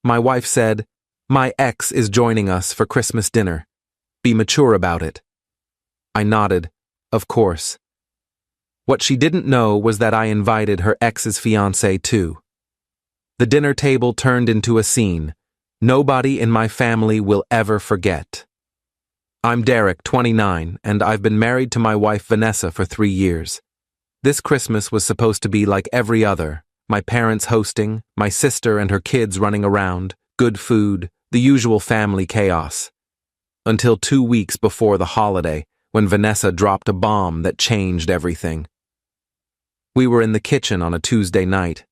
My wife said, "My ex is joining us for Christmas dinner. Be mature about it." I nodded, of course. What she didn't know was that I invited her ex's fiancé too. The dinner table turned into a scene nobody in my family will ever forget. I'm Derek, 29, and I've been married to my wife Vanessa for 3 years. This Christmas was supposed to be like every other, my parents hosting, my sister and her kids running around, good food, the usual family chaos. Until 2 weeks before the holiday, when Vanessa dropped a bomb that changed everything. We were in the kitchen on a Tuesday night.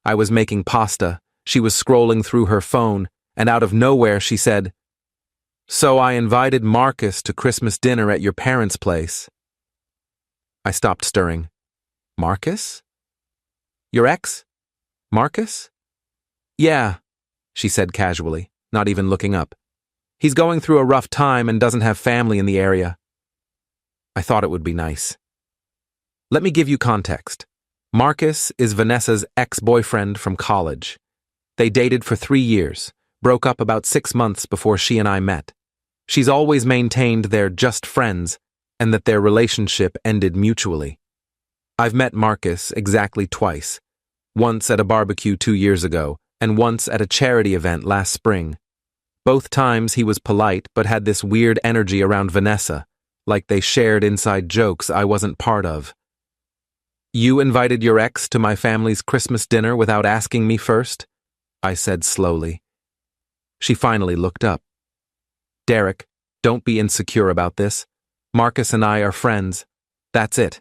I was making pasta, she was scrolling through her phone, and out of nowhere she said, "So I invited Marcus to Christmas dinner at your parents' place." I stopped stirring. Marcus? Your ex? Marcus? Yeah, she said casually, not even looking up. He's going through a rough time and doesn't have family in the area. I thought it would be nice. Let me give you context. Marcus is Vanessa's ex-boyfriend from college. They dated for 3 years, broke up about 6 months before she and I met. She's always maintained they're just friends and that their relationship ended mutually. I've met Marcus exactly twice, once at a barbecue 2 years ago and once at a charity event last spring. Both times he was polite but had this weird energy around Vanessa, like they shared inside jokes I wasn't part of. "You invited your ex to my family's Christmas dinner without asking me first?" I said slowly. She finally looked up. "Derek, don't be insecure about this. Marcus and I are friends. That's it.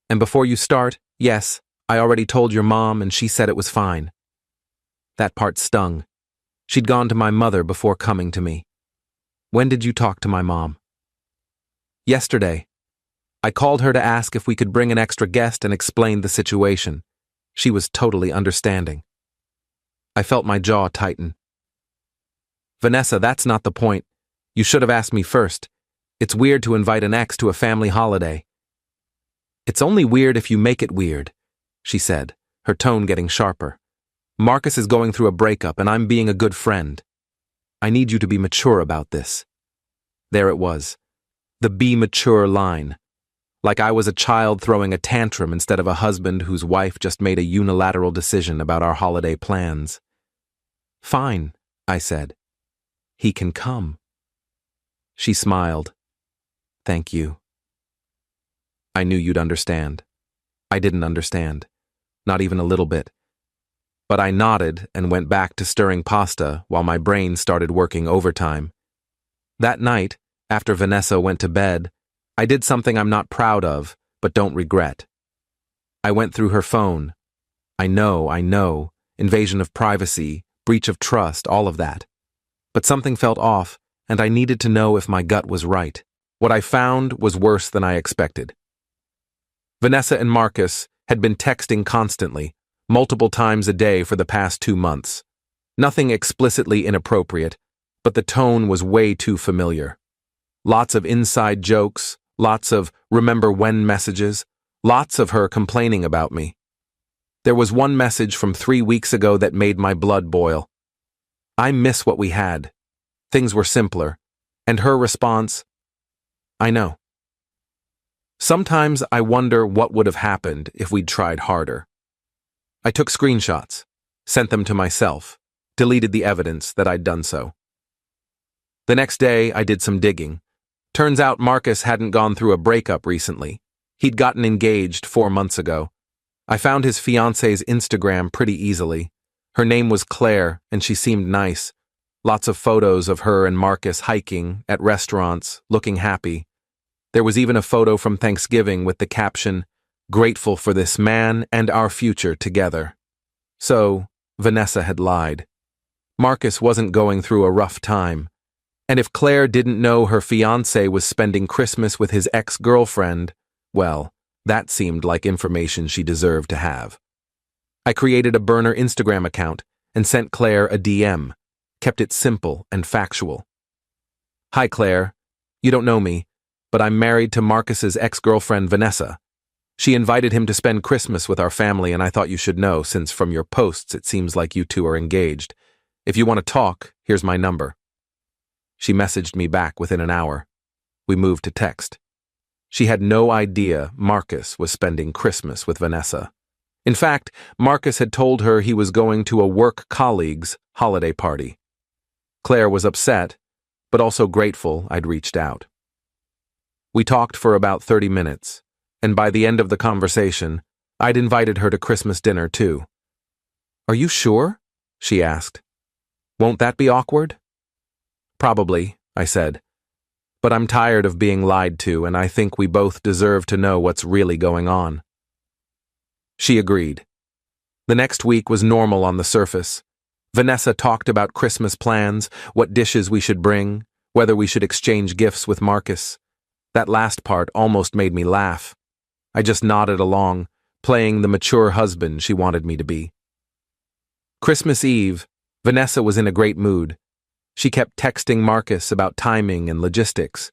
And before you start, yes, I already told your mom and she said it was fine." That part stung. She'd gone to my mother before coming to me. "When did you talk to my mom?" "Yesterday. I called her to ask if we could bring an extra guest and explained the situation. She was totally understanding." I felt my jaw tighten. "Vanessa, that's not the point. You should have asked me first. It's weird to invite an ex to a family holiday." "It's only weird if you make it weird," she said, her tone getting sharper. "Marcus is going through a breakup and I'm being a good friend. I need you to be mature about this." There it was. The "be mature" line. Like I was a child throwing a tantrum instead of a husband whose wife just made a unilateral decision about our holiday plans. "Fine," I said. "He can come." She smiled. "Thank you." I knew you'd understand. I didn't understand. Not even a little bit. But I nodded and went back to stirring pasta while my brain started working overtime. That night, after Vanessa went to bed, I did something I'm not proud of, but don't regret. I went through her phone. I know, invasion of privacy, breach of trust, all of that. But something felt off, and I needed to know if my gut was right. What I found was worse than I expected. Vanessa and Marcus had been texting constantly, multiple times a day for the past 2 months. Nothing explicitly inappropriate, but the tone was way too familiar. Lots of inside jokes, lots of remember when messages, lots of her complaining about me. There was one message from 3 weeks ago that made my blood boil. "I miss what we had. Things were simpler." And her response, "I know." Sometimes I wonder what would have happened if we'd tried harder. I took screenshots, sent them to myself, deleted the evidence that I'd done so. The next day, I did some digging. Turns out Marcus hadn't gone through a breakup recently. He'd gotten engaged 4 months ago. I found his fiancée's Instagram pretty easily. Her name was Claire, and she seemed nice. Lots of photos of her and Marcus hiking, at restaurants, looking happy. There was even a photo from Thanksgiving with the caption, "Grateful for this man and our future together." So, Vanessa had lied. Marcus wasn't going through a rough time. And if Claire didn't know her fiancé was spending Christmas with his ex-girlfriend, well, that seemed like information she deserved to have. I created a burner Instagram account and sent Claire a DM, kept it simple and factual. "Hi, Claire. You don't know me, but I'm married to Marcus's ex-girlfriend, Vanessa. She invited him to spend Christmas with our family, and I thought you should know, since from your posts it seems like you two are engaged. If you want to talk, here's my number. She messaged me back within an hour. We moved to text. She had no idea Marcus was spending Christmas with Vanessa. In fact, Marcus had told her he was going to a work colleague's holiday party. Claire was upset, but also grateful I'd reached out. We talked for about 30 minutes, and by the end of the conversation, I'd invited her to Christmas dinner too. "Are you sure?" she asked. "Won't that be awkward?" "Probably," I said. "But I'm tired of being lied to, and I think we both deserve to know what's really going on." She agreed. The next week was normal on the surface. Vanessa talked about Christmas plans, what dishes we should bring, whether we should exchange gifts with Marcus. That last part almost made me laugh. I just nodded along, playing the mature husband she wanted me to be. Christmas Eve, Vanessa was in a great mood. She kept texting Marcus about timing and logistics.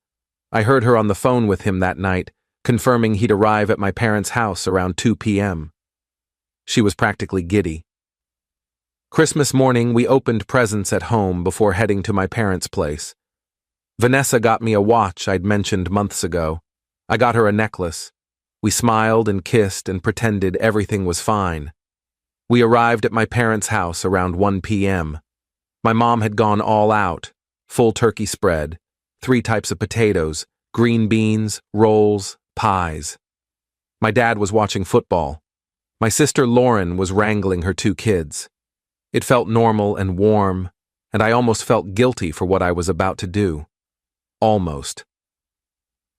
I heard her on the phone with him that night, confirming he'd arrive at my parents' house around 2 p.m. She was practically giddy. Christmas morning, we opened presents at home before heading to my parents' place. Vanessa got me a watch I'd mentioned months ago. I got her a necklace. We smiled and kissed and pretended everything was fine. We arrived at my parents' house around 1 p.m. My mom had gone all out, full turkey spread, 3 types of potatoes, green beans, rolls, pies. My dad was watching football. My sister Lauren was wrangling her 2 kids. It felt normal and warm, and I almost felt guilty for what I was about to do. Almost.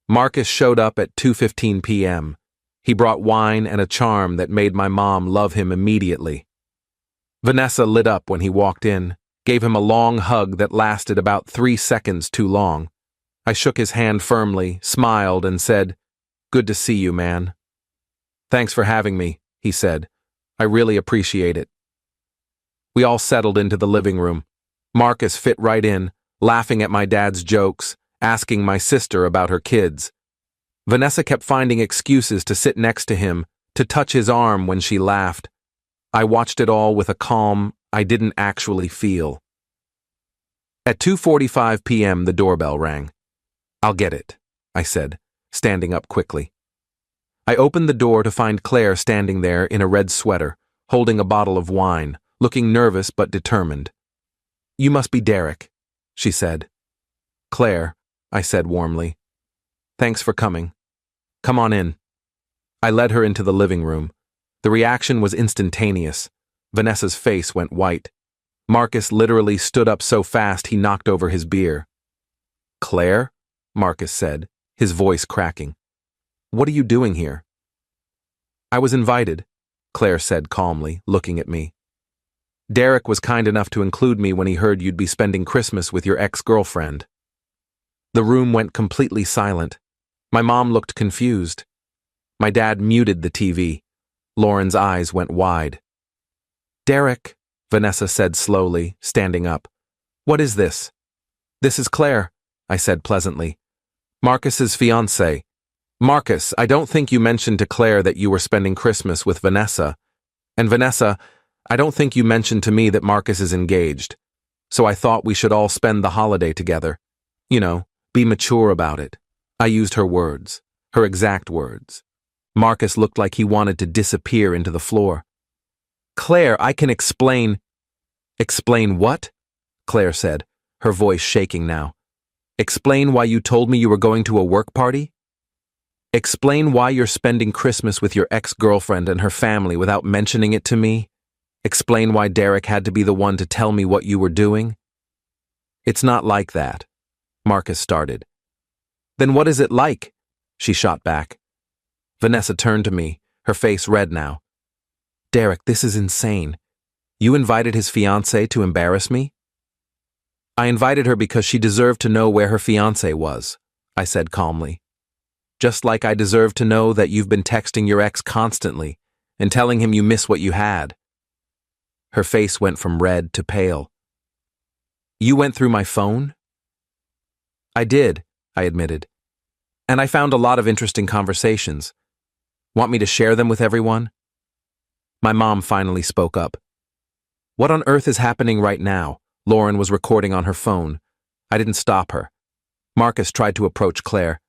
Marcus showed up at 2:15 p.m. He brought wine and a charm that made my mom love him immediately. Vanessa lit up when he walked in, gave him a long hug that lasted about 3 seconds too long. I shook his hand firmly, smiled, and said, "Good to see you, man." "Thanks for having me," he said. "I really appreciate it." We all settled into the living room. Marcus fit right in, laughing at my dad's jokes, asking my sister about her kids. Vanessa kept finding excuses to sit next to him, to touch his arm when she laughed. I watched it all with a calm I didn't actually feel. At 2:45 p.m. the doorbell rang. "I'll get it," I said, standing up quickly. I opened the door to find Claire standing there in a red sweater, holding a bottle of wine, looking nervous but determined. "You must be Derek," she said. "Claire," I said warmly. "Thanks for coming. Come on in." I led her into the living room. The reaction was instantaneous. Vanessa's face went white. Marcus literally stood up so fast he knocked over his beer. "Claire?" Marcus said, his voice cracking. "What are you doing here?" "I was invited," Claire said calmly, looking at me. "Derek was kind enough to include me when he heard you'd be spending Christmas with your ex-girlfriend." The room went completely silent. My mom looked confused. My dad muted the TV. Lauren's eyes went wide. "Derek," Vanessa said slowly, standing up. "What is this?" "This is Claire," I said pleasantly. "Marcus's fiancée. Marcus, I don't think you mentioned to Claire that you were spending Christmas with Vanessa. And Vanessa, I don't think you mentioned to me that Marcus is engaged. So I thought we should all spend the holiday together. You know, be mature about it." I used her words, her exact words. Marcus looked like he wanted to disappear into the floor. "Claire, I can explain." "Explain what?" Claire said, her voice shaking now. "Explain why you told me you were going to a work party? Explain why you're spending Christmas with your ex-girlfriend and her family without mentioning it to me? Explain why Derek had to be the one to tell me what you were doing?" "It's not like that," Marcus started. "Then what is it like?" she shot back. Vanessa turned to me, her face red now. "Derek, this is insane. You invited his fiancée to embarrass me?" "I invited her because she deserved to know where her fiancé was," I said calmly. "Just like I deserve to know that you've been texting your ex constantly and telling him you miss what you had." Her face went from red to pale. "You went through my phone?" "I did," I admitted. "And I found a lot of interesting conversations. Want me to share them with everyone?" My mom finally spoke up. "What on earth is happening right now? Lauren was recording on her phone. I didn't stop her. Marcus tried to approach Claire.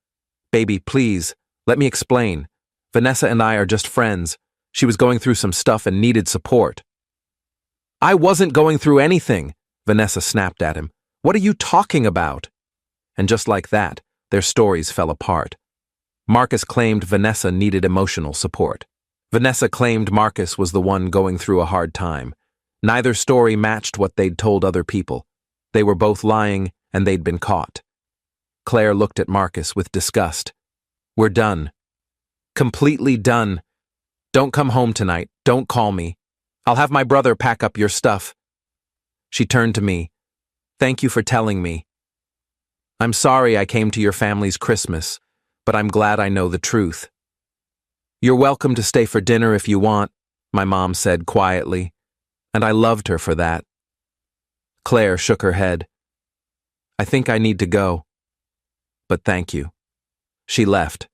Baby, please, let me explain. Vanessa and I are just friends. She was going through some stuff and needed support. I wasn't going through anything, Vanessa snapped at him. What are you talking about? And just like that, their stories fell apart. Marcus claimed Vanessa needed emotional support. Vanessa claimed Marcus was the one going through a hard time. Neither story matched what they'd told other people. They were both lying, and they'd been caught. Claire looked at Marcus with disgust. We're done. Completely done. Don't come home tonight. Don't call me. I'll have my brother pack up your stuff. She turned to me. Thank you for telling me. I'm sorry I came to your family's Christmas, but I'm glad I know the truth. You're welcome to stay for dinner if you want, my mom said quietly, and I loved her for that. Claire shook her head. I think I need to go. But thank you. She left.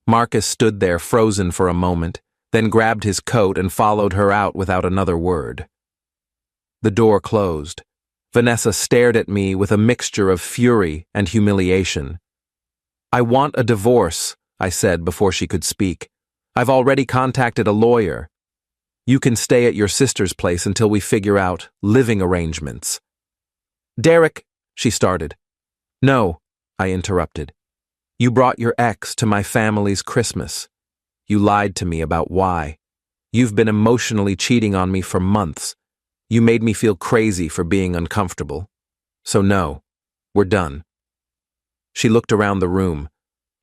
Marcus stood there frozen for a moment, then grabbed his coat and followed her out without another word. The door closed. Vanessa stared at me with a mixture of fury and humiliation. I want a divorce, I said before she could speak. I've already contacted a lawyer. You can stay at your sister's place until we figure out living arrangements. Derek, she started. No, I interrupted. You brought your ex to my family's Christmas. You lied to me about why. You've been emotionally cheating on me for months. You made me feel crazy for being uncomfortable. So no, we're done. She looked around the room,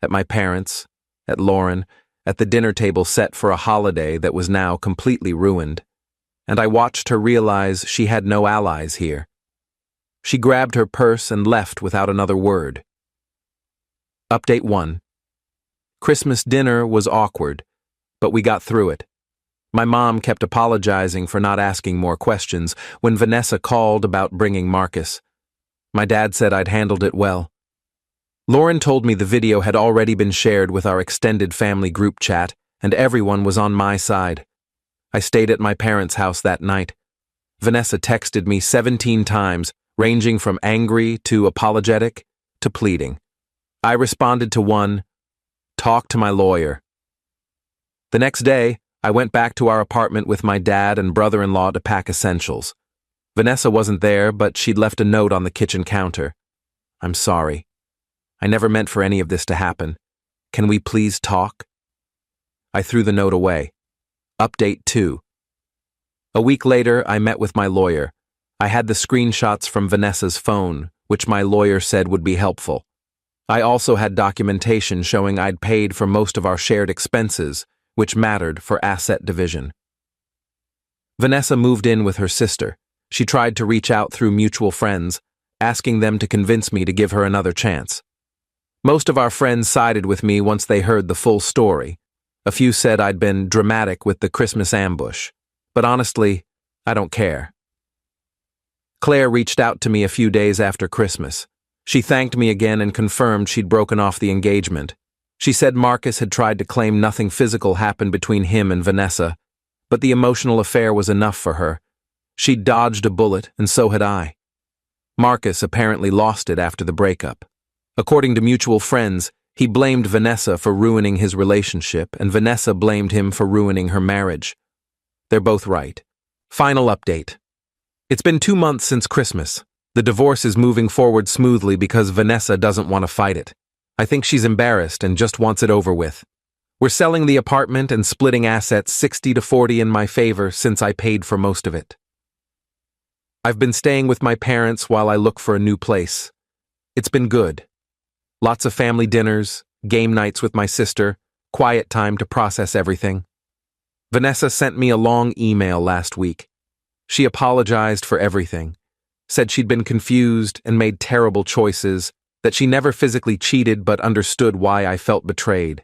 at my parents, at Lauren, at the dinner table set for a holiday that was now completely ruined, and I watched her realize she had no allies here. She grabbed her purse and left without another word. Update 1. Christmas dinner was awkward, but we got through it. My mom kept apologizing for not asking more questions when Vanessa called about bringing Marcus. My dad said I'd handled it well. Lauren told me the video had already been shared with our extended family group chat, and everyone was on my side. I stayed at my parents' house that night. Vanessa texted me 17 times, ranging from angry to apologetic to pleading. I responded to one, talk to my lawyer. The next day, I went back to our apartment with my dad and brother-in-law to pack essentials. Vanessa wasn't there, but she'd left a note on the kitchen counter. I'm sorry. I never meant for any of this to happen. Can we please talk? I threw the note away. Update 2. A week later, I met with my lawyer. I had the screenshots from Vanessa's phone, which my lawyer said would be helpful. I also had documentation showing I'd paid for most of our shared expenses, which mattered for asset division. Vanessa moved in with her sister. She tried to reach out through mutual friends, asking them to convince me to give her another chance. Most of our friends sided with me once they heard the full story. A few said I'd been dramatic with the Christmas ambush, but honestly, I don't care. Claire reached out to me a few days after Christmas. She thanked me again and confirmed she'd broken off the engagement. She said Marcus had tried to claim nothing physical happened between him and Vanessa, but the emotional affair was enough for her. She'd dodged a bullet, and so had I. Marcus apparently lost it after the breakup. According to mutual friends, he blamed Vanessa for ruining his relationship, and Vanessa blamed him for ruining her marriage. They're both right. Final update. It's been 2 months since Christmas. The divorce is moving forward smoothly because Vanessa doesn't want to fight it. I think she's embarrassed and just wants it over with. We're selling the apartment and splitting assets 60-40 in my favor since I paid for most of it. I've been staying with my parents while I look for a new place. It's been good. Lots of family dinners, game nights with my sister, quiet time to process everything. Vanessa sent me a long email last week. She apologized for everything, said she'd been confused and made terrible choices, that she never physically cheated but understood why I felt betrayed.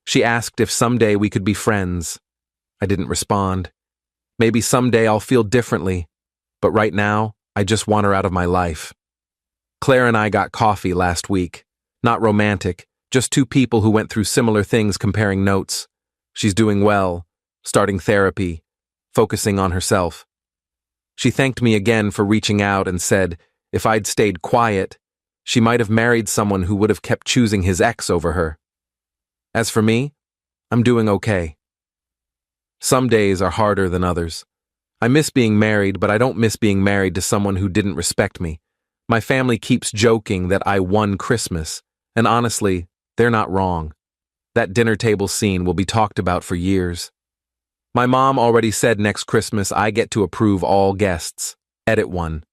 She asked if someday we could be friends. I didn't respond. Maybe someday I'll feel differently, but right now, I just want her out of my life. Claire and I got coffee last week. Not romantic, just two people who went through similar things comparing notes. She's doing well, starting therapy, focusing on herself. She thanked me again for reaching out and said if I'd stayed quiet, she might have married someone who would have kept choosing his ex over her. As for me, I'm doing okay. Some days are harder than others. I miss being married, but I don't miss being married to someone who didn't respect me. My family keeps joking that I won Christmas, and honestly, they're not wrong. That dinner table scene will be talked about for years. My mom already said next Christmas I get to approve all guests. Edit 1.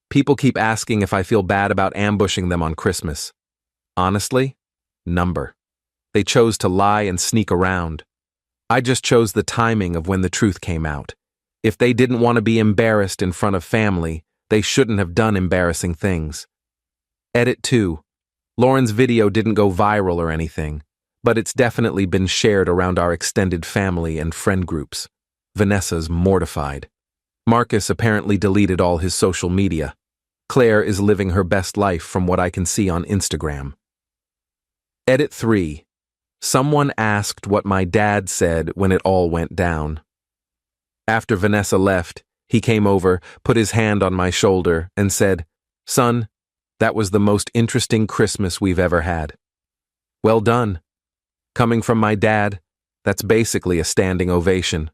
People keep asking if I feel bad about ambushing them on Christmas. Honestly, number. They chose to lie and sneak around. I just chose the timing of when the truth came out. If they didn't want to be embarrassed in front of family, they shouldn't have done embarrassing things. Edit 2. Lauren's video didn't go viral or anything, but it's definitely been shared around our extended family and friend groups. Vanessa's mortified. Marcus apparently deleted all his social media. Claire is living her best life from what I can see on Instagram. Edit 3. Someone asked what my dad said when it all went down. After Vanessa left, he came over, put his hand on my shoulder, and said, "Son, that was the most interesting Christmas we've ever had." Well done. Coming from my dad, that's basically a standing ovation.